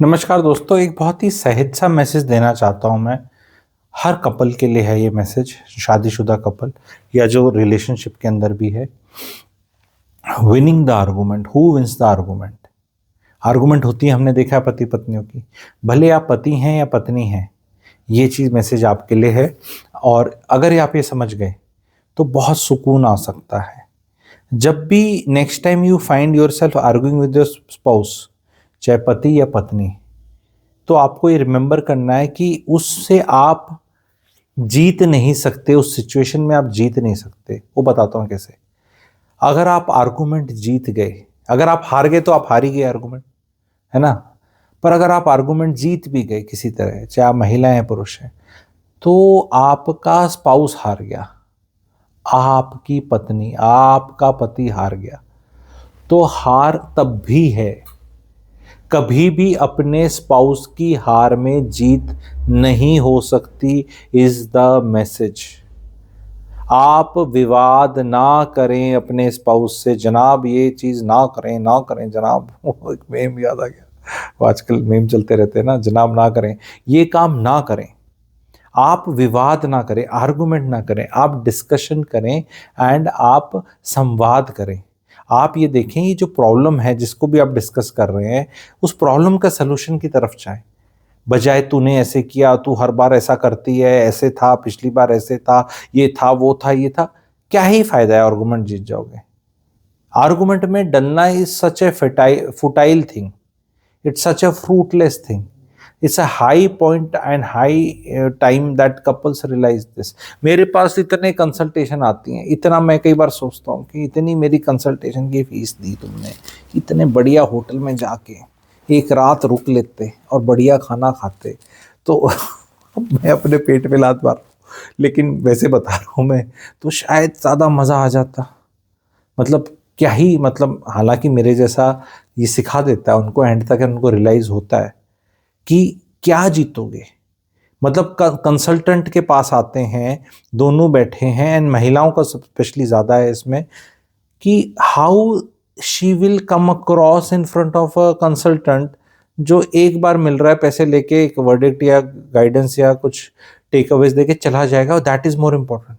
नमस्कार दोस्तों, एक बहुत ही सहज सा मैसेज देना चाहता हूँ मैं। हर कपल के लिए है ये मैसेज, शादीशुदा कपल या जो रिलेशनशिप के अंदर भी है। Winning the argument, who wins the argument. Argument होती है, हमने देखा है पति पत्नियों की, भले आप पति हैं या पत्नी हैं, ये चीज़ मैसेज आपके लिए है। और अगर आप ये समझ गए तो बहुत सुकून आ सकता है। जब भी next time you find your self arguing with your spouse, चाहे पति या पत्नी, तो आपको ये रिमेंबर करना है कि उससे आप जीत नहीं सकते, उस सिचुएशन में आप जीत नहीं सकते। वो बताता हूँ कैसे। अगर आप आर्गुमेंट जीत गए, अगर आप हार गए तो आप हार ही गए आर्गुमेंट, है ना। पर अगर आप आर्गुमेंट जीत भी गए किसी तरह, चाहे आप महिला हैं पुरुष हैं, तो आपका स्पाउस हार गया, आपकी पत्नी, आपका पति हार गया। तो हार तब भी है, कभी भी अपने स्पाउस की हार में जीत नहीं हो सकती, इज द मैसेज। आप विवाद ना करें अपने स्पाउस से, जनाब ये चीज ना करें, ना करें जनाब। एक मेम याद आ गया, वो आजकल मेम चलते रहते हैं ना, जनाब ना करें, ये काम ना करें। आप विवाद ना करें, आर्गुमेंट ना करें, आप डिस्कशन करें एंड आप संवाद करें। आप ये देखें, ये जो प्रॉब्लम है जिसको भी आप डिस्कस कर रहे हैं, उस प्रॉब्लम का सलूशन की तरफ जाएं, बजाय तूने ऐसे किया, तू हर बार ऐसा करती है, ऐसे था पिछली बार, ऐसे था, ये था, वो था, ये था। क्या ही फायदा है, आर्गुमेंट जीत जाओगे। आर्गुमेंट में डलना is such a futile thing, it's such a fruitless thing. It's a high point and high time that couples realise this. मेरे पास इतने कंसल्टेशन आती हैं, इतना मैं कई बार सोचता हूँ कि इतनी मेरी कंसल्टेशन की फीस दी तुमने, इतने बढ़िया होटल में जाके एक रात रुक लेते और बढ़िया खाना खाते, तो मैं अपने पेट में लात मार रहा हूँ, लेकिन वैसे बता रहा हूँ मैं, तो शायद ज़्यादा मज़ा आ जाता। मतलब क्या ही, मतलब हालांकि मेरे जैसा ये सिखा देता है उनको, एंड तक उनको रियलाइज होता है कि क्या जीतोगे। मतलब कंसल्टेंट के पास आते हैं, दोनों बैठे हैं, एंड महिलाओं का स्पेशली ज़्यादा है इसमें, कि how she will come across in front of a consultant जो एक बार मिल रहा है पैसे लेके, एक वर्डिक्ट या गाइडेंस या कुछ टेक अवेज देके चला जाएगा। और दैट इज मोर इम्पोर्टेंट।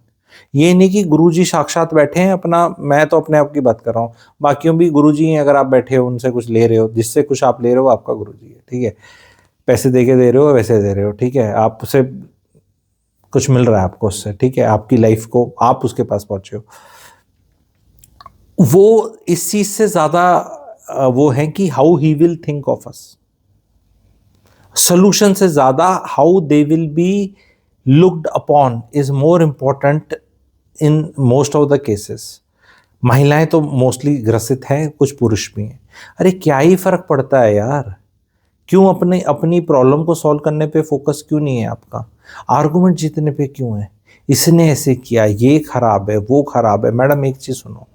ये नहीं कि गुरुजी साक्षात बैठे हैं अपना, मैं तो अपने आप की बात कर रहा हूँ, बाकियों भी गुरुजी हैं, अगर आप बैठे हो उनसे कुछ ले रहे हो, जिससे कुछ आप ले रहे हो आपका गुरुजी है, ठीक है। पैसे दे के दे रहे हो, वैसे दे रहे हो, ठीक है, आपसे कुछ मिल रहा है आपको उससे, ठीक है, आपकी लाइफ को आप उसके पास पहुंचे हो। वो इस चीज से ज्यादा वो है कि how he will think of us, solution से ज्यादा how they will be looked upon is more important in most of the cases. महिलाएं तो मोस्टली ग्रसित हैं, कुछ पुरुष भी हैं। अरे क्या ही फर्क पड़ता है यार, क्यों अपने अपनी प्रॉब्लम को सॉल्व करने पे फोकस क्यों नहीं है आपका, आर्गुमेंट जीतने पे क्यों है। इसने ऐसे किया, ये खराब है, वो खराब है। मैडम एक चीज सुनो,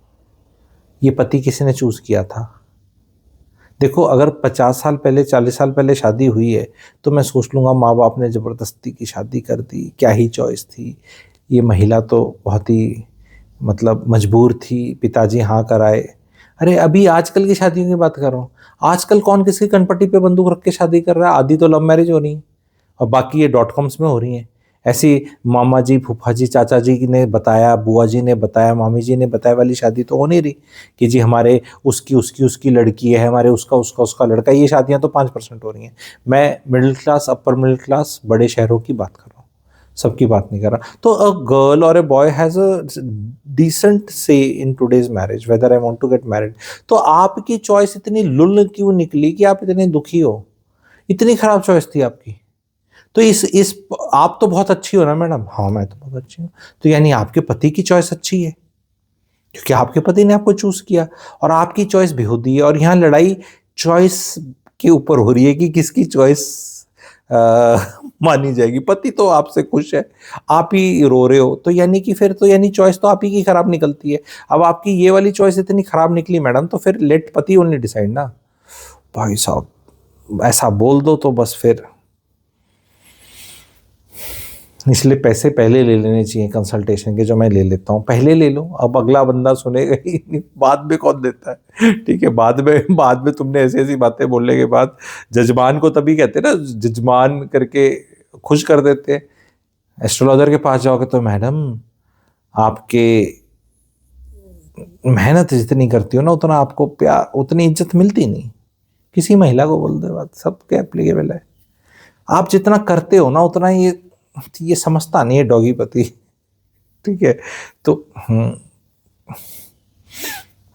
ये पति किसी ने चूज किया था। देखो, अगर 50 साल पहले, 40 साल पहले शादी हुई है तो मैं सोच लूंगा माँ बाप ने जबरदस्ती की शादी कर दी, क्या ही चॉइस थी, ये महिला तो बहुत ही मतलब मजबूर थी, पिताजी हाँ कराए। अरे अभी आजकल की शादियों की बात कर रहा हूँ, आजकल कौन किसकी कनपट्टी पे बंदूक रख के शादी कर रहा है। आधी तो लव मैरिज हो रही है और बाकी ये डॉट कॉम्स में हो रही हैं। ऐसी मामा जी, फूफा जी, चाचा जी ने बताया, बुआ जी ने बताया, मामी जी ने बताया वाली शादी तो हो नहीं रही कि जी हमारे उसकी उसकी उसकी लड़की है, हमारे उसका उसका उसका लड़का। ये शादियां तो 5% हो रही हैं। मैं middle class, upper middle class, बड़े शहरों की बात कर रहा हूँ, सबकी बात नहीं कर रहा। तो अ गर्ल और a boy has a decent say in today's marriage whether I want to get married. तो आपकी चॉइस इतनी लुल क्यों निकली कि आप इतने दुखी हो, इतनी खराब चॉइस थी आपकी। तो इस आप तो बहुत अच्छी हो ना मैडम, हाँ मैं तो बहुत अच्छी हूँ, तो यानी आपके पति की चॉइस अच्छी है, क्योंकि आपके पति ने आपको चूज किया और आपकी चॉइस बेहूदी है। और यहाँ लड़ाई चॉइस के ऊपर हो रही है कि किसकी चॉइस मानी जाएगी। पति तो आपसे खुश है, आप ही रो रहे हो, तो यानी कि फिर तो यानी चॉइस तो आप ही की खराब निकलती है। अब आपकी ये वाली चॉइस इतनी खराब निकली मैडम, तो फिर लेट पति ओनली डिसाइड ना। भाई साहब ऐसा बोल दो तो बस फिर इसलिए पैसे पहले ले लेने चाहिए कंसल्टेशन के, जो मैं ले लेता हूँ पहले ले लो, अब अगला बंदा सुनेगा ही नहीं, बाद में कौन देता है, ठीक है। बाद में तुमने ऐसी ऐसी बातें बोलने के बाद जजमान को तभी कहते हैं ना, जजमान करके खुश कर देते हैं। एस्ट्रोलॉजर के पास जाओगे तो मैडम आपके मेहनत जितनी करती हो ना उतना आपको प्यार, उतनी इज्जत मिलती नहीं। किसी महिला को बोल दे बात, सबके एप्लीकेबल है। आप जितना करते हो ना उतना ये समझता नहीं है डॉगी पति, ठीक है। तो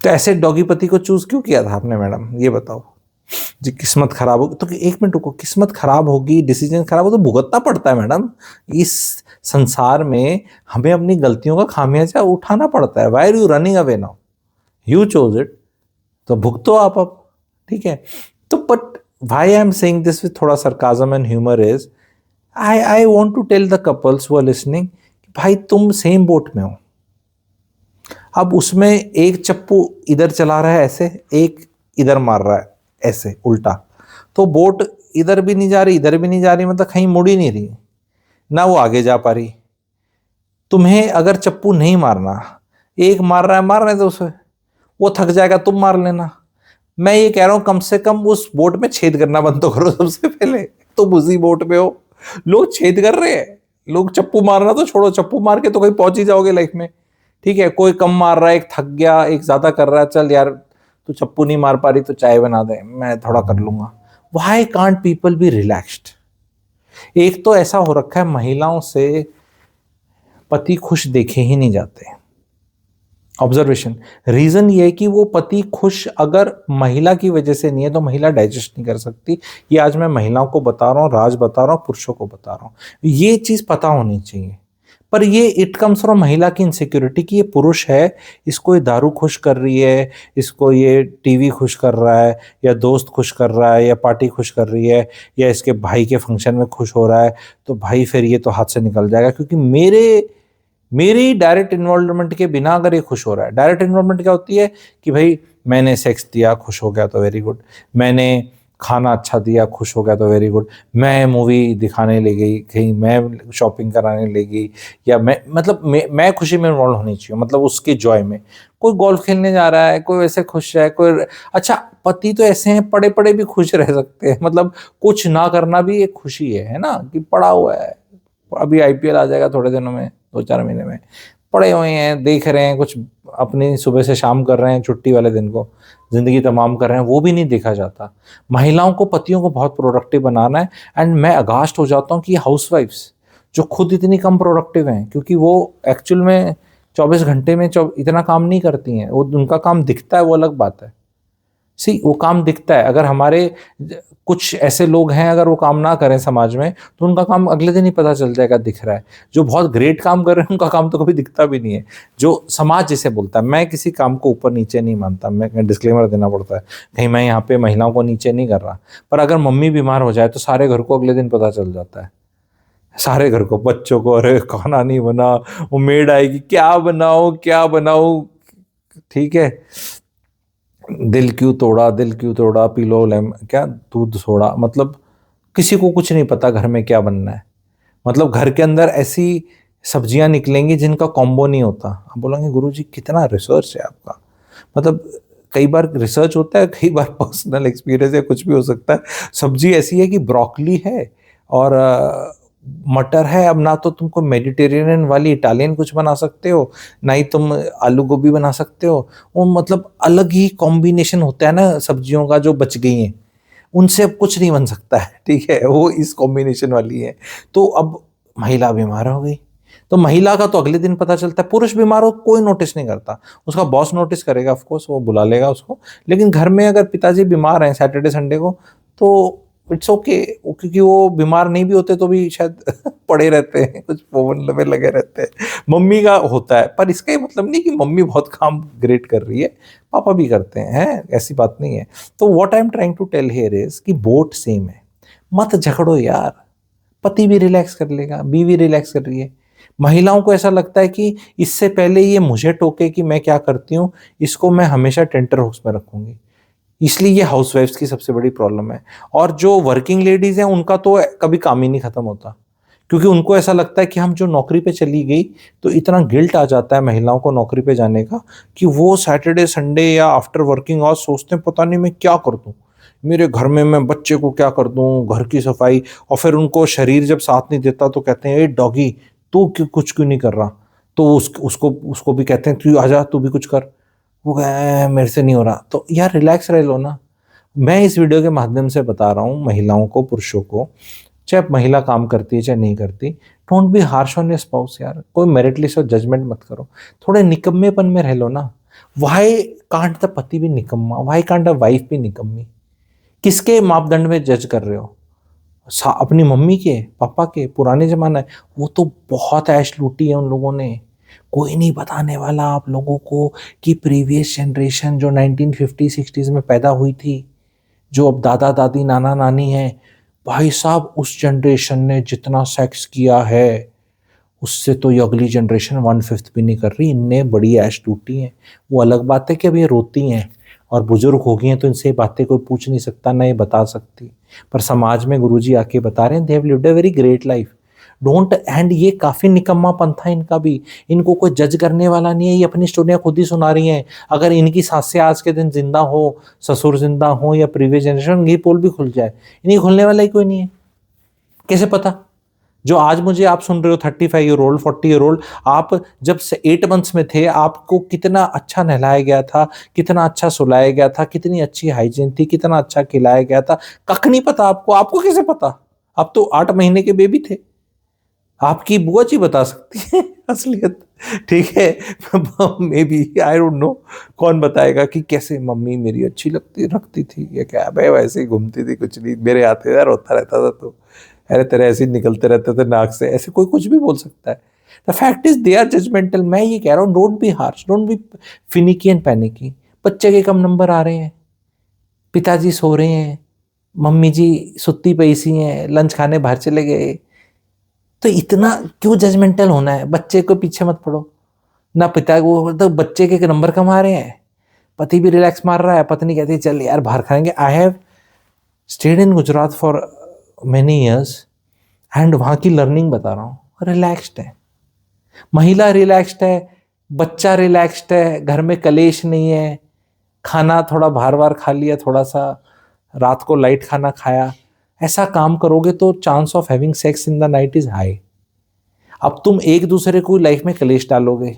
तो ऐसे डॉगी पति को चूज क्यों किया था आपने मैडम, ये बताओ। जी किस्मत खराब होगी तो एक मिनट रुको, किस्मत खराब होगी, डिसीजन खराब हो तो भुगतना पड़ता है मैडम। इस संसार में हमें अपनी गलतियों का खामियाजा उठाना पड़ता है। Why are you running away now, you chose it, तो भुगतो आप अब, ठीक है। तो but why I am saying this with थोड़ा sarcasm and humour is, I want to tell the couples who are listening, भाई तुम सेम बोट में हो। अब उसमें एक चप्पू इधर चला रहा है ऐसे, एक इधर मार रहा है ऐसे उल्टा, तो बोट इधर भी नहीं जा रही इधर भी नहीं जा रही, मतलब कहीं मुड़ ही नहीं रही, ना वो आगे जा पा रही। तुम्हें अगर चप्पू नहीं मारना, एक मार रहा है मार रहे तो उसे, वो थक जाएगा, तुम मार लेना। मैं ये कह रहा हूं कम से कम उस बोट में छेद करना बंद तो करो सबसे पहले। तुम उसी बोट में हो, लोग छेद कर रहे हैं, लोग चप्पू मारना तो छोड़ो, चप्पू मार के तो कहीं पहुंच ही जाओगे लाइफ में, ठीक है। कोई कम मार रहा है, एक थक गया, एक ज्यादा कर रहा है, चल यार तू चप्पू नहीं मार पा रही तो चाय बना दे, मैं थोड़ा कर लूंगा। Why can't people be relaxed. एक तो ऐसा हो रखा है महिलाओं से पति खुश देखे ही नहीं जाते। ऑब्जर्वेशन, रीजन ये है कि वो पति खुश अगर महिला की वजह से नहीं है तो महिला डाइजेस्ट नहीं कर सकती। ये आज मैं महिलाओं को बता रहा हूँ, राज बता रहा हूँ, पुरुषों को बता रहा हूँ, ये चीज पता होनी चाहिए। पर ये इट कम्स फ्रॉम महिला की इनसिक्योरिटी कि ये पुरुष है, इसको ये दारू खुश कर रही है, इसको ये टीवी खुश कर रहा है, या दोस्त खुश कर रहा है, या पार्टी खुश कर रही है, या इसके भाई के फंक्शन में खुश हो रहा है, तो भाई फिर ये तो हाथ से निकल जाएगा, क्योंकि मेरी डायरेक्ट इन्वॉल्वमेंट के बिना अगर ये खुश हो रहा है। डायरेक्ट इन्वॉल्वमेंट क्या होती है कि भाई मैंने सेक्स दिया खुश हो गया तो वेरी गुड, मैंने खाना अच्छा दिया खुश हो गया तो वेरी गुड, मैं मूवी दिखाने ले गई कहीं, मैं शॉपिंग कराने ले गई, या मैं खुशी में इन्वॉल्व होनी चाहिए, मतलब उसके जॉय में। कोई गोल्फ खेलने जा रहा है, कोई वैसे खुश है, कोई अच्छा पति तो ऐसे हैं पड़े पड़े भी खुश रह सकते हैं, मतलब कुछ ना करना भी एक खुशी है ना, कि पड़ा हुआ है, अभी आईपीएल आ जाएगा थोड़े दिनों में, 2-4 महीने में, पड़े हुए हैं देख रहे हैं, कुछ अपनी सुबह से शाम कर रहे हैं, छुट्टी वाले दिन को जिंदगी तमाम कर रहे हैं, वो भी नहीं देखा जाता। महिलाओं को पतियों को बहुत प्रोडक्टिव बनाना है। एंड मैं अगास्ट हो जाता हूँ कि हाउसवाइफ्स जो खुद इतनी कम प्रोडक्टिव हैं, क्योंकि वो एक्चुअल में 24 घंटे में इतना काम नहीं करती हैं, वो उनका काम दिखता है, वो अलग बात है। वो काम दिखता है। अगर हमारे कुछ ऐसे लोग हैं, अगर वो काम ना करें समाज में तो उनका काम अगले दिन ही पता चल जाएगा दिख रहा है। जो बहुत ग्रेट काम कर रहे हैं उनका काम तो कभी दिखता भी नहीं है, जो समाज जिसे बोलता है। मैं किसी काम को ऊपर नीचे नहीं मानता, मैं डिस्क्लेमर देना पड़ता है, कहीं मैं यहाँ पे महिलाओं को नीचे नहीं कर रहा। पर अगर मम्मी बीमार हो जाए तो सारे घर को अगले दिन पता चल जाता है, सारे घर को, बच्चों को, अरे खाना नहीं बना, वो मेड आएगी, क्या बनाओ, ठीक है। दिल क्यों तोड़ा, पी लो क्या दूध सोडा, मतलब किसी को कुछ नहीं पता घर में क्या बनना है। मतलब घर के अंदर ऐसी सब्जियां निकलेंगी जिनका कॉम्बो नहीं होता। आप बोलेंगे गुरुजी कितना रिसर्च है आपका, मतलब कई बार रिसर्च होता है, कई बार पर्सनल एक्सपीरियंस है, कुछ भी हो सकता है। सब्जी ऐसी है कि ब्रोकली है और मटर है। अब ना तो तुमको मेडिटेरेनियन वाली इटालियन कुछ बना सकते हो, ना ही तुम आलू गोभी बना सकते हो। वो मतलब अलग ही कॉम्बिनेशन होता है ना सब्जियों का जो बच गई हैं, उनसे अब कुछ नहीं बन सकता है, ठीक है। वो इस कॉम्बिनेशन वाली है। तो अब महिला बीमार हो गई तो महिला का तो अगले दिन पता चलता है। पुरुष बीमार हो कोई नोटिस नहीं करता, उसका बॉस नोटिस करेगा, ऑफ कोर्स वो बुला लेगा उसको। लेकिन घर में अगर पिताजी बीमार हैं सैटरडे संडे को तो इट्स ओके, क्योंकि वो बीमार नहीं भी होते तो भी शायद पड़े रहते हैं, कुछ फोन में लगे रहते हैं। मम्मी का होता है, पर इसका ये मतलब नहीं कि मम्मी बहुत काम ग्रेट कर रही है, पापा भी करते हैं, ऐसी बात नहीं है। तो what I am trying to tell here is कि बोट सेम है, मत झगड़ो यार। पति भी रिलैक्स कर लेगा, बीवी रिलैक्स कर रही है। महिलाओं को ऐसा लगता है कि इससे पहले ये मुझे टोके कि मैं क्या करती हूँ, इसको मैं हमेशा टेंटर हॉक्स में रखूंगी। इसलिए ये हाउसवाइफ्स की सबसे बड़ी प्रॉब्लम है। और जो वर्किंग लेडीज हैं उनका तो कभी काम ही नहीं खत्म होता, क्योंकि उनको ऐसा लगता है कि हम जो नौकरी पे चली गई तो इतना गिल्ट आ जाता है महिलाओं को नौकरी पे जाने का कि वो सैटरडे संडे या आफ्टर वर्किंग आवर्स सोचते हैं पता नहीं मैं क्या कर दूं, मेरे घर में मैं बच्चे को क्या कर दूं, घर की सफाई। और फिर उनको शरीर जब साथ नहीं देता तो कहते हैं ए डॉगी तू क्यों कुछ क्यों नहीं कर रहा, तो उसको उसको भी कहते हैं तू आजा तू भी कुछ कर, वो कहे मेरे से नहीं हो रहा। तो यार रिलैक्स रह लो ना। मैं इस वीडियो के माध्यम से बता रहा हूँ महिलाओं को, पुरुषों को, चाहे महिला काम करती है चाहे नहीं करती, don't be harsh on your spouse यार। कोई मेरिट लिस्ट और जजमेंट मत करो, थोड़े निकम्मेपन में रह लो ना। वाई कांट द पति भी निकम्मा, वाई कांट द वाइफ भी निकम्मी? किसके मापदंड में जज कर रहे हो? अपनी मम्मी के, पापा के? पुराने जमाना है वो तो बहुत ऐश लूटी है उन लोगों ने। कोई नहीं बताने वाला आप लोगों को कि प्रीवियस जनरेशन जो 1950-60s में पैदा हुई थी, जो अब दादा दादी नाना नानी है, भाई साहब उस जनरेशन ने जितना सेक्स किया है उससे तो ये अगली जनरेशन 1/5 भी नहीं कर रही। इनने बड़ी ऐश लूटी है। वो अलग बात है कि अब ये रोती हैं और बुजुर्ग हो गई हैं तो इनसे ये बातें कोई पूछ नहीं सकता ना ये बता सकती, पर समाज में गुरुजी आके बता रहे हैं they have lived a very great life. Don't and ये काफी निकम्मापन था इनका भी। इनको कोई जज करने वाला नहीं है, ये अपनी स्टोरियां खुद ही सुना रही हैं। अगर इनकी सासें आज के दिन जिंदा हो, ससुर जिंदा हो या प्रीवियस जनरेशन, ये पोल भी खुल जाए, इन्हीं खुलने वाला ही कोई नहीं है। कैसे पता? जो आज मुझे आप सुन रहे हो 35 ईयर ओल्ड 40 ईयर ओल्ड, आप जब से 8 मंथ्स में थे आपको कितना अच्छा नहलाया गया था, कितना अच्छा सुलाया गया था, कितनी अच्छी हाइजीन थी, कितना अच्छा खिलाया गया था, कख नहीं पता आपको। आपको कैसे पता? आप तो 8 महीने के बेबी थे। आपकी बुआ जी बता सकती है असलियत, ठीक है? Maybe I don't know कौन बताएगा कि कैसे मम्मी मेरी अच्छी लगती रखती थी या क्या। भाई वैसे ही घूमती थी, कुछ नहीं, मेरे हाथ यार होता रहता था तो अरे तेरे ऐसे ही निकलते रहते थे नाक से, ऐसे कोई कुछ भी बोल सकता है। The fact is they are judgemental. मैं ये कह रहा हूँ don't be harsh, don't be finicky and panicky. बच्चे के कम नंबर आ रहे हैं, पिताजी सो रहे हैं, मम्मी जी सुत्ती पई सी हैं, लंच खाने बाहर चले गए, तो इतना क्यों जजमेंटल होना है? बच्चे को पीछे मत पड़ो ना। पिता को तो बच्चे के नंबर कम आ रहे हैं, पति भी रिलैक्स मार रहा है, पत्नी कहती है चल यार बाहर खाएंगे। I have stayed in Gujarat for many years and वहाँ की लर्निंग बता रहा हूँ, रिलैक्स्ड है, महिला रिलैक्स्ड है, बच्चा रिलैक्स्ड है, घर में कलेश नहीं है, खाना थोड़ा बार बार खा लिया, थोड़ा सा रात को लाइट खाना खाया। ऐसा काम करोगे तो chance of having sex in the night is high. अब तुम एक दूसरे को लाइफ में कलेश डालोगे,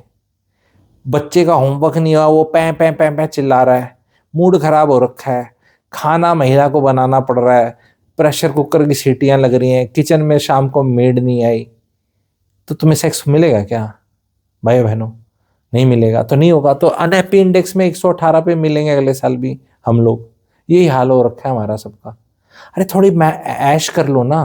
बच्चे का होमवर्क नहीं हुआ वो पै पै पै पै चिल्ला रहा है, मूड खराब हो रखा है, खाना महिला को बनाना पड़ रहा है, प्रेशर कुकर की सीटियां लग रही हैं, किचन में शाम को मेड नहीं आई, तो तुम्हें सेक्स मिलेगा क्या भाई बहनों? नहीं मिलेगा तो नहीं होगा। तो अनहैप्पी इंडेक्स में 118 पे मिलेंगे अगले साल भी हम लोग। यही हाल हो रखा है हमारा सबका। अरे थोड़ी ऐश कर लो ना।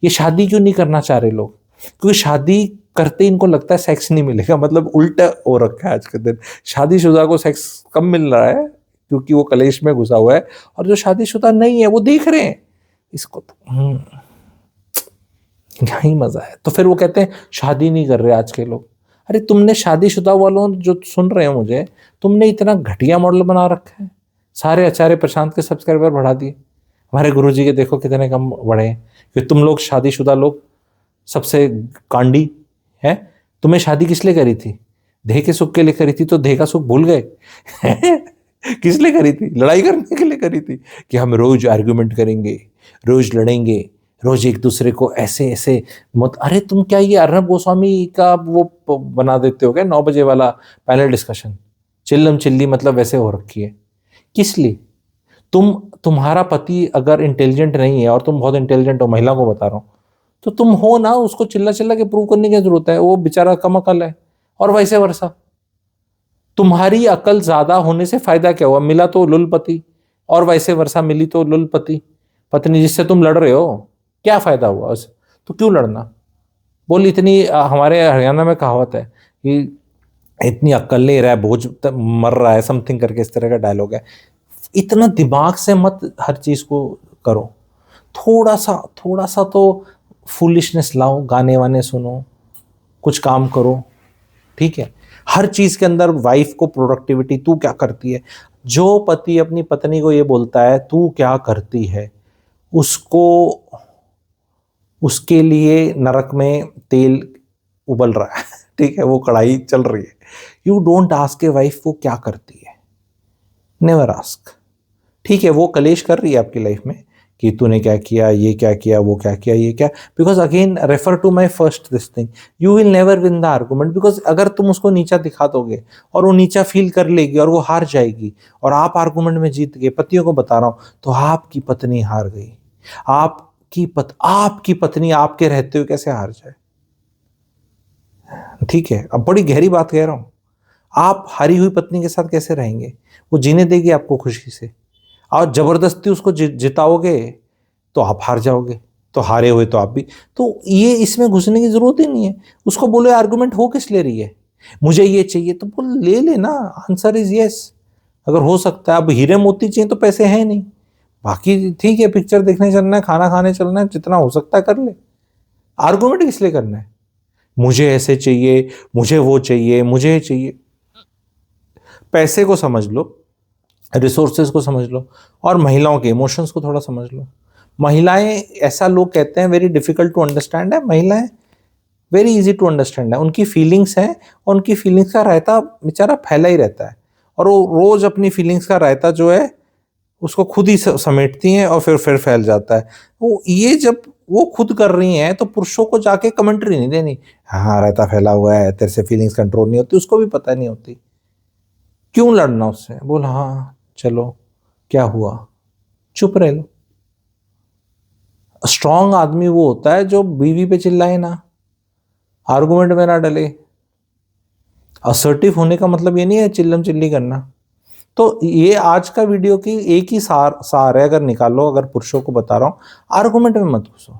ये शादी क्यों नहीं करना चाह रहे लोग? क्योंकि शादी करते ही इनको लगता है सेक्स नहीं मिलेगा, मतलब उल्टा हो रखा है आज के दिन। शादीशुदा को सेक्स कम मिल रहा है क्योंकि वो कलेश में घुसा हुआ है, और जो शादीशुदा नहीं है वो देख रहे हैं इसको तो यही मजा है। तो फिर वो कहते हैं शादी नहीं कर रहे आज के लोग। अरे तुमने शादीशुदा वालों जो सुन रहे हो मुझे, तुमने इतना घटिया मॉडल बना रखा है। सारे आचार्य प्रशांत के सब्सक्राइबर बढ़ा दिए, हमारे गुरुजी के देखो कितने कम बढ़े हैं। क्योंकि तुम लोग शादीशुदा लोग सबसे कांडी है। तुम्हें शादी किस लिए करी थी? देह के सुख के लिए करी थी, तो देह का सुख भूल गए। किस लिए करी थी? लड़ाई करने के लिए करी थी कि हम रोज आर्ग्यूमेंट करेंगे, रोज लड़ेंगे, रोज एक दूसरे को ऐसे ऐसे मत। अरे तुम क्या ये अर्नब गोस्वामी का वो बना देते हो क्या 9 बजे वाला पैनल डिस्कशन? चिल्लम चिल्ली मतलब वैसे हो रखी है। किस लिए? तुम्हारा पति अगर इंटेलिजेंट नहीं है और तुम बहुत इंटेलिजेंट हो, महिला को बता रहा हूँ, तो तुम हो ना, उसको चिल्ला चिल्ला के प्रूव करने की जरूरत है, वो बेचारा कम अकल है। और वैसे वर्षा, तुम्हारी अकल ज्यादा होने से फायदा क्या हुआ? मिला तो लुलपति, और वैसे वर्षा मिली तो लुलपति पत्नी जिससे तुम लड़ रहे हो, क्या फायदा हुआ उस? तो क्यों लड़ना? बोल इतनी हमारे हरियाणा में कहावत है कि इतनी अक्ल नहीं रहा है बोझ मर रहा है, समथिंग करके इस तरह का डायलॉग है। इतना दिमाग से मत हर चीज को करो। थोड़ा सा तो फूलिशनेस लाओ, गाने वाने सुनो, कुछ काम करो, ठीक है? हर चीज के अंदर वाइफ को प्रोडक्टिविटी, तू क्या करती है? जो पति अपनी पत्नी को ये बोलता है तू क्या करती है, उसको उसके लिए नरक में तेल उबल रहा है, ठीक है, वो कढ़ाई चल रही है। You don't ask a wife वो क्या करती है, नेवर आस्क। ठीक है, वो कलेश कर रही है आपकी लाइफ में कि तूने क्या किया, ये क्या किया, वो क्या किया, ये क्या, because again refer to my first this thing, you will never win the argument, because अगर तुम उसको नीचा दिखा दोगे और वो नीचा फील कर लेगी और वो हार जाएगी और आप आर्गूमेंट में जीत गए, पतियों को बता रहा हूं, तो आपकी पत्नी हार गई। आपकी पत्नी आपके रहते हुए कैसे हार जाए? ठीक है, अब बड़ी गहरी बात कह रहा हूं। आप हारी हुई पत्नी के साथ कैसे रहेंगे? वो जीने देगी आपको खुशी से, और जबरदस्ती उसको जिताओगे तो आप हार जाओगे, तो हारे हुए तो आप भी। तो ये इसमें घुसने की जरूरत ही नहीं है। उसको बोलो आर्गुमेंट हो किस ले रही है, मुझे ये चाहिए, तो बोल ले लेना, आंसर इज यस। अगर हो सकता है, अब हीरे मोती चाहिए तो पैसे हैं नहीं, बाकी ठीक है, पिक्चर देखने चलना है, खाना खाने चलना है, जितना हो सकता है कर ले। आर्गुमेंट किस लिए करना है? मुझे ऐसे चाहिए, मुझे वो चाहिए, मुझे ये चाहिए। पैसे को समझ लो, रिसोर्सेज को समझ लो, और महिलाओं के इमोशंस को थोड़ा समझ लो। महिलाएं, ऐसा लोग कहते हैं वेरी डिफिकल्ट टू अंडरस्टैंड है, महिलाएं वेरी इजी टू अंडरस्टैंड है। उनकी फीलिंग्स हैं और उनकी फीलिंग्स का रायता बेचारा फैला ही रहता है, और वो रोज अपनी फीलिंग्स का रायता जो है उसको खुद ही समेटती हैं और फिर फैल जाता है। वो ये जब वो खुद कर रही हैं तो पुरुषों को जाके कमेंट्री नहीं देनी, हाँ रायता फैला हुआ है, तेरे से फीलिंग्स कंट्रोल नहीं होती, उसको भी पता नहीं होती। क्यों लड़ना उससे? बोल हाँ चलो, क्या हुआ, चुप रह लो। स्ट्रांग आदमी वो होता है जो बीवी पे चिल्लाए ना, आर्गुमेंट में ना डले। असर्टिव होने का मतलब ये नहीं है चिल्लम चिल्ली करना। तो ये आज का वीडियो की एक ही सार है, अगर निकालो, अगर पुरुषों को बता रहा हूं, आर्गुमेंट में मत घुसो।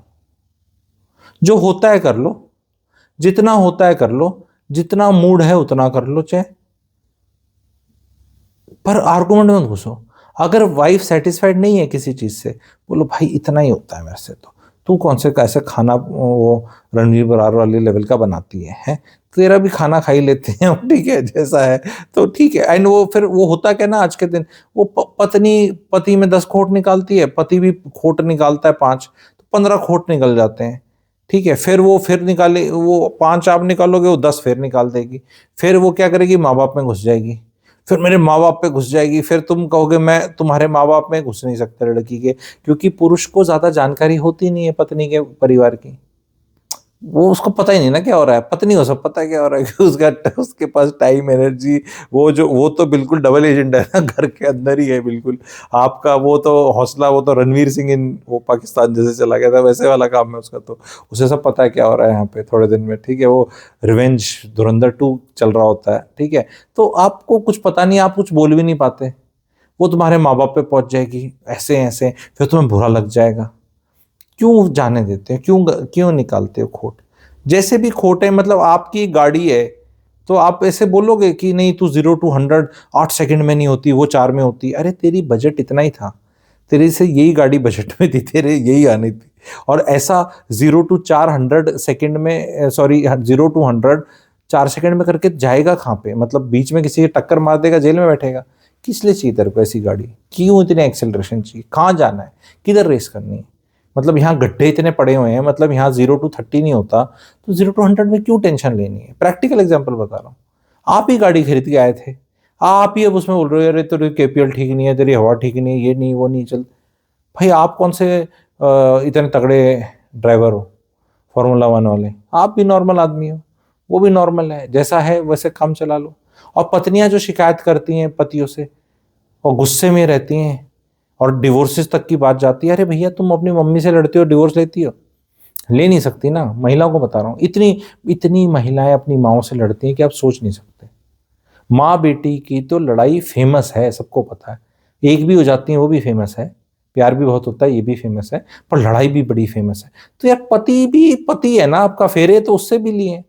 जो होता है कर लो, जितना होता है कर लो, जितना मूड है उतना कर लो, चाहे, पर आर्गुमेंट में मत घुसो। अगर वाइफ सेटिस्फाइड नहीं है किसी चीज से, बोलो भाई इतना ही होता है मेरे से, तो तू कौन से कैसे खाना वो रणवीर बरार वाले लेवल का बनाती है? तेरा भी खाना खा ही लेते हैं हम, ठीक है, जैसा है तो ठीक है। एंड वो फिर वो होता क्या ना, आज के दिन वो पत्नी पति में 10 खोट निकालती है, पति भी खोट निकालता है 5, तो 15 खोट निकल जाते हैं। ठीक है, फिर वो फिर निकाले, वो 5 आप निकालोगे, वो 10 फिर निकाल देगी। फिर वो क्या करेगी, माँ बाप में घुस जाएगी, फिर मेरे माँ बाप पे घुस जाएगी, फिर तुम कहोगे मैं तुम्हारे माँ बाप में घुस नहीं सकता लड़की के, क्योंकि पुरुष को ज्यादा जानकारी होती नहीं है पत्नी के परिवार की। वो उसको पता ही नहीं ना क्या हो रहा है, पत्नी को सब पता है क्या हो रहा है, कि उसके पास टाइम, एनर्जी, वो तो बिल्कुल डबल एजेंट है ना, घर के अंदर ही है बिल्कुल। आपका वो तो हौसला, वो तो रणवीर सिंह इन वो पाकिस्तान जैसे चला गया था, वैसे वाला काम है उसका। तो उसे सब पता है क्या हो रहा है यहाँ पे थोड़े दिन में, ठीक है। वो रिवेंज धुरंधर 2 चल रहा होता है, ठीक है। तो आपको कुछ पता नहीं, आप कुछ बोल भी नहीं पाते, वो तुम्हारे माँ बाप पे पहुंच जाएगी ऐसे ऐसे, फिर तुम्हें बुरा लग जाएगा। क्यों जाने देते हैं, क्यों क्यों निकालते हो खोट? जैसे भी खोट है, मतलब आपकी गाड़ी है, तो आप ऐसे बोलोगे कि नहीं तू 0 to 100 8 सेकंड में नहीं होती, वो 4 में होती। अरे तेरी बजट इतना ही था, तेरे से यही गाड़ी बजट में थी, तेरे यही आनी थी। और ऐसा 0 to 400 सेकंड में, सॉरी 0 to 100 4 सेकंड में करके जाएगा कहाँ पे? मतलब बीच में किसी की टक्कर मार देगा, जेल में बैठेगा। किस लिए चाहिए तेरे को ऐसी गाड़ी? क्यों इतने एक्सेलरेशन चाहिए? कहाँ जाना है, किधर रेस करनी है? मतलब यहाँ गड्ढे इतने पड़े हुए हैं, मतलब यहाँ 0 to 30 नहीं होता, तो 0 to 100 में क्यों टेंशन लेनी है? प्रैक्टिकल एग्जांपल बता रहा हूँ। आप ही गाड़ी खरीद के आए थे, आप ही अब उसमें बोल रहे हो अरे तेरी केपीएल ठीक नहीं है, तेरी हवा ठीक नहीं है, ये नहीं वो नहीं चल। भाई आप कौन से इतने तगड़े ड्राइवर हो फार्मूला 1 वाले? आप भी नॉर्मल आदमी हो, वो भी नॉर्मल है, जैसा है वैसे काम चला लो। और पत्नियां जो शिकायत करती हैं पतियों से और गुस्से में रहती हैं और डिवोर्सेस तक की बात जाती है, अरे भैया तुम अपनी मम्मी से लड़ते हो, डिवोर्स लेती हो? ले नहीं सकती ना। महिलाओं को बता रहा हूँ, इतनी इतनी महिलाएं अपनी माओ से लड़ती हैं कि आप सोच नहीं सकते। माँ बेटी की तो लड़ाई फेमस है, सबको पता है। एक भी हो जाती है वो भी फेमस है, प्यार भी बहुत होता है ये भी फेमस है, पर लड़ाई भी बड़ी फेमस है। तो यार पति भी पति है ना आपका, फेरे तो उससे भी लिए,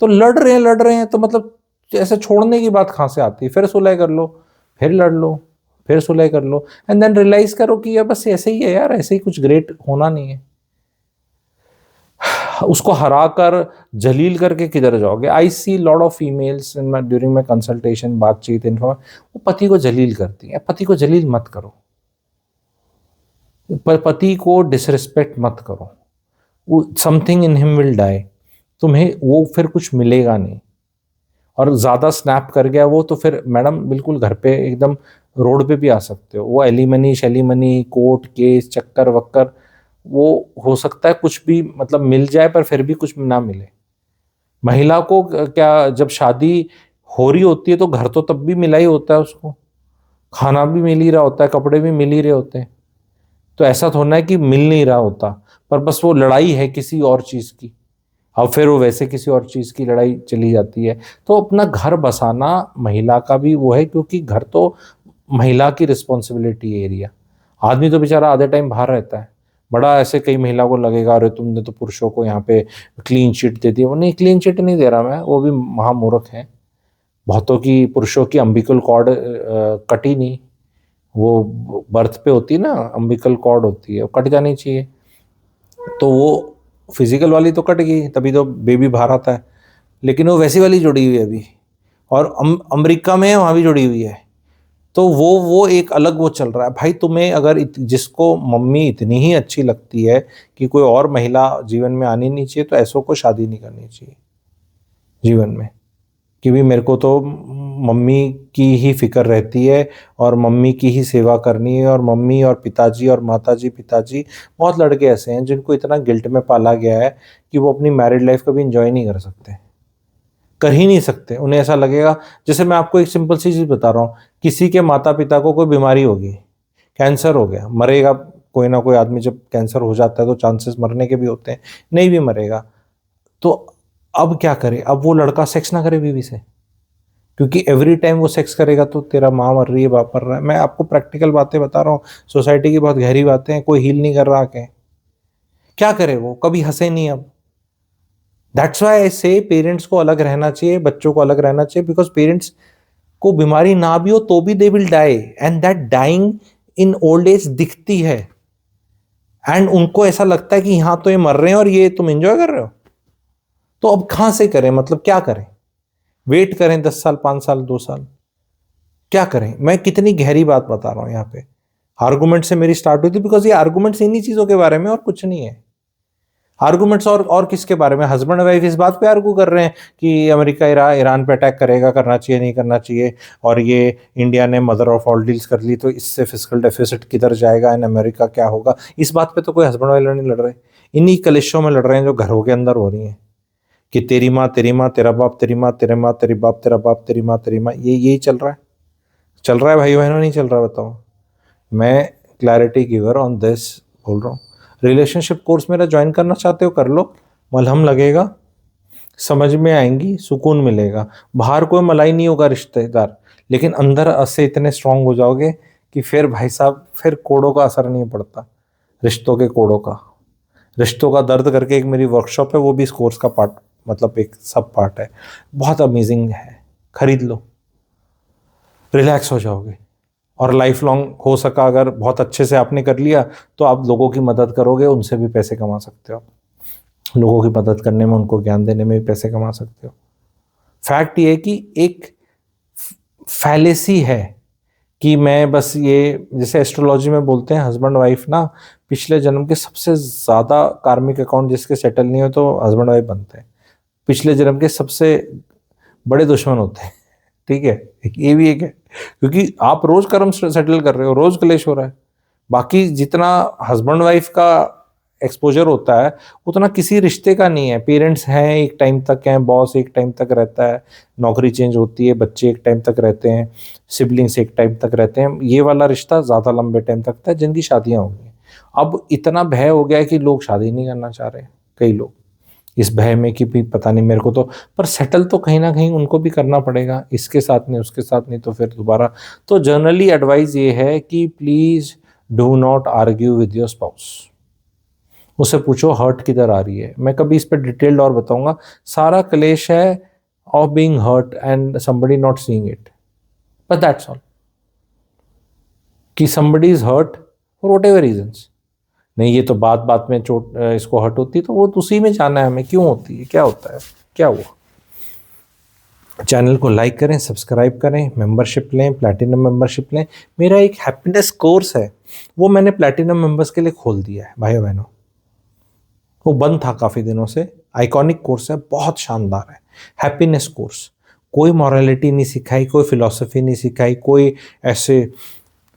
तो लड़ रहे हैं तो मतलब ऐसे छोड़ने की बात कहाँ से आती है? फिर सुलह कर लो, फिर लड़ लो, फिर सुलह कर लो, एंड देन रियलाइज करो कि यार बस ऐसे ही है यार, ऐसे ही कुछ ग्रेट होना नहीं है। उसको हरा कर जलील करके किधर जाओगे? I see lot of females in my during my consultation, बातचीत, इन्फॉर्म, वो पति को जलील करती है। पति को जलील मत करो, पर पति को डिसरिस्पेक्ट मत करो। Something in him will die, तुम्हें वो फिर कुछ मिलेगा नहीं। और ज़्यादा स्नैप कर गया वो तो फिर मैडम बिल्कुल घर पे एकदम रोड पे भी आ सकते हो। वो एलिमनी शैलिमनी कोर्ट केस चक्कर वक्कर, वो हो सकता है कुछ भी मतलब मिल जाए पर फिर भी कुछ ना मिले। महिला को क्या, जब शादी हो रही होती है तो घर तो तब भी मिला ही होता है उसको, खाना भी मिल ही रहा होता है, कपड़े भी मिल ही रहे होते हैं। तो ऐसा थोड़ा है कि मिल नहीं रहा होता, पर बस वो लड़ाई है किसी और चीज़ की। अब फिर वो वैसे किसी और चीज़ की लड़ाई चली जाती है। तो अपना घर बसाना महिला का भी वो है, क्योंकि घर तो महिला की रिस्पॉन्सिबिलिटी एरिया। आदमी तो बेचारा आधे टाइम बाहर रहता है। बड़ा ऐसे कई महिला को लगेगा अरे तुमने तो पुरुषों को यहाँ पे क्लीन चिट दे दी। वो नहीं, क्लीन चिट नहीं दे रहा मैं, वो भी महामूर्ख है। बहुतों की पुरुषों की अम्बिकल कॉर्ड कटी नहीं, वो बर्थ पे होती है ना, अम्बिकल कॉर्ड होती है, वो कट जानी चाहिए। तो वो फिजिकल वाली तो कट गई, तभी तो बेबी बाहर आता है। लेकिन वो वैसी वाली जुड़ी हुई है अभी, और अमेरिका में वहाँ भी जुड़ी हुई है। तो वो एक अलग वो चल रहा है। भाई तुम्हें अगर जिसको मम्मी इतनी ही अच्छी लगती है कि कोई और महिला जीवन में आनी नहीं चाहिए, तो ऐसों को शादी नहीं करनी चाहिए जीवन में। कि भी मेरे को तो मम्मी की ही फिक्र रहती है और मम्मी की ही सेवा करनी है, और मम्मी और पिताजी और माताजी पिताजी, बहुत लड़के ऐसे हैं जिनको इतना गिल्ट में पाला गया है कि वो अपनी मैरिड लाइफ कभी इंजॉय नहीं कर सकते, कर ही नहीं सकते। उन्हें ऐसा लगेगा, जैसे मैं आपको एक सिंपल सी चीज़ बता रहा हूँ, किसी के माता पिता को कोई बीमारी होगी, कैंसर हो गया, मरेगा कोई ना कोई आदमी। जब कैंसर हो जाता है तो चांसेस मरने के भी होते हैं, नहीं भी मरेगा। तो अब क्या करे, अब वो लड़का सेक्स ना करे बीवी से, क्योंकि एवरी टाइम वो सेक्स करेगा तो तेरा माँ मर रही है, बाप मर रहा है। मैं आपको प्रैक्टिकल बातें बता रहा हूँ, सोसाइटी की बहुत गहरी बातें हैं, कोई हील नहीं कर रहा। क्या करे, वो कभी हंसे नहीं। अब दैट्स वाई आई से पेरेंट्स को अलग रहना चाहिए, बच्चों को अलग रहना चाहिए, बिकॉज पेरेंट्स को बीमारी ना भी हो तो भी they will die, and that dying in old age दिखती है। एंड उनको ऐसा लगता है कि यहाँ तो ये मर रहे हैं और ये तुम एंजॉय कर रहे हो। तो अब कहां से करें, मतलब क्या करें, वेट करें 10 साल 5 साल 2 साल, क्या करें। मैं कितनी गहरी बात बता रहा हूं यहाँ पे। आर्गुमेंट से मेरी स्टार्ट हुई थी, बिकॉज ये आर्गुमेंट्स इन्हीं चीजों के बारे में और कुछ नहीं है। आर्गुमेंट्स और किसके बारे में, हस्बैंड वाइफ इस बात पे आर्गू कर रहे हैं कि अमेरिका ईरान पे अटैक करेगा, करना चाहिए नहीं करना चाहिए, और ये इंडिया ने मदर ऑफ ऑल डील्स कर ली तो इससे फिस्कल डेफिसिट किधर जाएगा, एंड अमेरिका क्या होगा। इस बात पे तो कोई हस्बैंड वाइफ नहीं लड़ रहे, इन्हीं कलेशों में लड़ रहे हैं जो घरों के अंदर हो रही हैं, कि तेरी माँ तेरा बाप, तेरी माँ तेरे माँ तेरी बाप तेरा बाप, तेरी माँ तेरी माँ, ये यही चल रहा है। चल रहा है भाई बहनों, नहीं चल रहा, बताओ। मैं क्लैरिटी गिवर ऑन दिस बोल रहा हूँ। रिलेशनशिप कोर्स मेरा ज्वाइन करना चाहते हो कर लो, मलहम लगेगा, समझ में आएंगी, सुकून मिलेगा। बाहर कोई मलाई नहीं होगा रिश्तेदार, लेकिन अंदर से इतने स्ट्रांग हो जाओगे कि फिर भाई साहब फिर कोड़ों का असर नहीं पड़ता, रिश्तों के कोड़ों का। रिश्तों का दर्द करके एक मेरी वर्कशॉप है, वो भी इस कोर्स का पार्ट, मतलब एक सब पार्ट है। बहुत अमेजिंग है, खरीद लो, रिलैक्स हो जाओगे। और लाइफ लॉन्ग हो सका अगर बहुत अच्छे से आपने कर लिया तो आप लोगों की मदद करोगे, उनसे भी पैसे कमा सकते हो। लोगों की मदद करने में, उनको ज्ञान देने में भी पैसे कमा सकते हो। फैक्ट ये है कि एक फैलेसी है कि मैं बस ये, जैसे एस्ट्रोलॉजी में बोलते हैं हस्बैंड वाइफ ना, पिछले जन्म के सबसे ज़्यादा कार्मिक अकाउंट जिसके सेटल नहीं हो तो हस्बैंड वाइफ बनते हैं, पिछले जन्म के सबसे बड़े दुश्मन होते हैं। ठीक है, ये भी एक है, क्योंकि आप रोज कर्म सेटल कर रहे हो, रोज क्लेश हो रहा है। बाकी जितना हस्बैंड वाइफ का एक्सपोजर होता है उतना किसी रिश्ते का नहीं है। पेरेंट्स हैं एक टाइम तक हैं, बॉस एक टाइम तक रहता है, नौकरी चेंज होती है, बच्चे एक टाइम तक रहते हैं, सिबलिंग्स एक टाइम तक रहते हैं। ये वाला रिश्ता ज़्यादा लंबे टाइम तक था, जिनकी शादियां हो गई। अब इतना भय हो गया है कि लोग शादी नहीं करना चाह रहे, कई लोग इस भय में कि भी पता नहीं मेरे को तो, पर सेटल तो कहीं ना कहीं उनको भी करना पड़ेगा, इसके साथ नहीं उसके साथ नहीं तो फिर दोबारा। तो जनरली एडवाइस ये है कि please do not argue with your spouse. उससे पूछो हर्ट किधर आ रही है, मैं कभी इस पर डिटेल्ड और बताऊंगा। सारा क्लेश है of being hurt and somebody not seeing it, but that's all. कि somebody is hurt for whatever reasons, नहीं ये तो बात बात में चोट इसको हर्ट होती है, तो वो उसी में जाना है हमें, क्यों होती है, क्या होता है, क्या हुआ। चैनल को लाइक करें, सब्सक्राइब करें, मेंबरशिप लें, प्लैटिनम मेंबरशिप लें। मेरा एक हैप्पीनेस कोर्स है, वो मैंने प्लैटिनम मेंबर्स के लिए खोल दिया है भाइयों बहनों। वो बंद था काफ़ी दिनों से, आइकॉनिक कोर्स है, बहुत शानदार है। हैप्पीनेस कोर्स, कोई मॉरलिटी नहीं सिखाई, कोई फिलॉसफी नहीं सिखाई, कोई ऐसे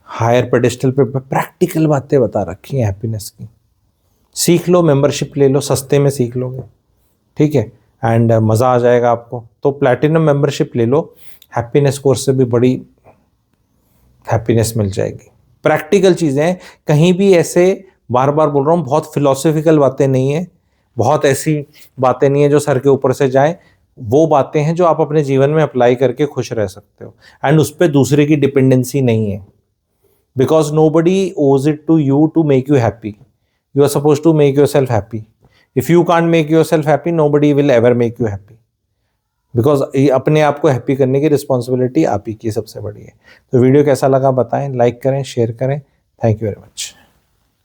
हायर पेडेस्टल पे प्रैक्टिकल बातें बता रखी हैं हैप्पीनेस की। सीख लो, मेंबरशिप ले लो, सस्ते में सीख लोगे, ठीक है, एंड मज़ा आ जाएगा आपको। तो प्लैटिनम मेंबरशिप ले लो, हैप्पीनेस कोर्स से भी बड़ी हैप्पीनेस मिल जाएगी। प्रैक्टिकल चीज़ें हैं, कहीं भी ऐसे, बार बार बोल रहा हूँ, बहुत फिलोसफिकल बातें नहीं है, बहुत ऐसी बातें नहीं है जो सर के ऊपर से जाए। वो बातें हैं जो आप अपने जीवन में अप्लाई करके खुश रह सकते हो, एंड उस पर दूसरे की डिपेंडेंसी नहीं है, because nobody owes it to you to make you happy, you are suppose to make yourself happy. If you can't make yourself happy, nobody will ever make you happy, because अपने आप को happy करने की responsibility आप ही की सबसे बड़ी है। तो वीडियो कैसा लगा बताएं, लाइक करें, शेयर करें। Thank you very much.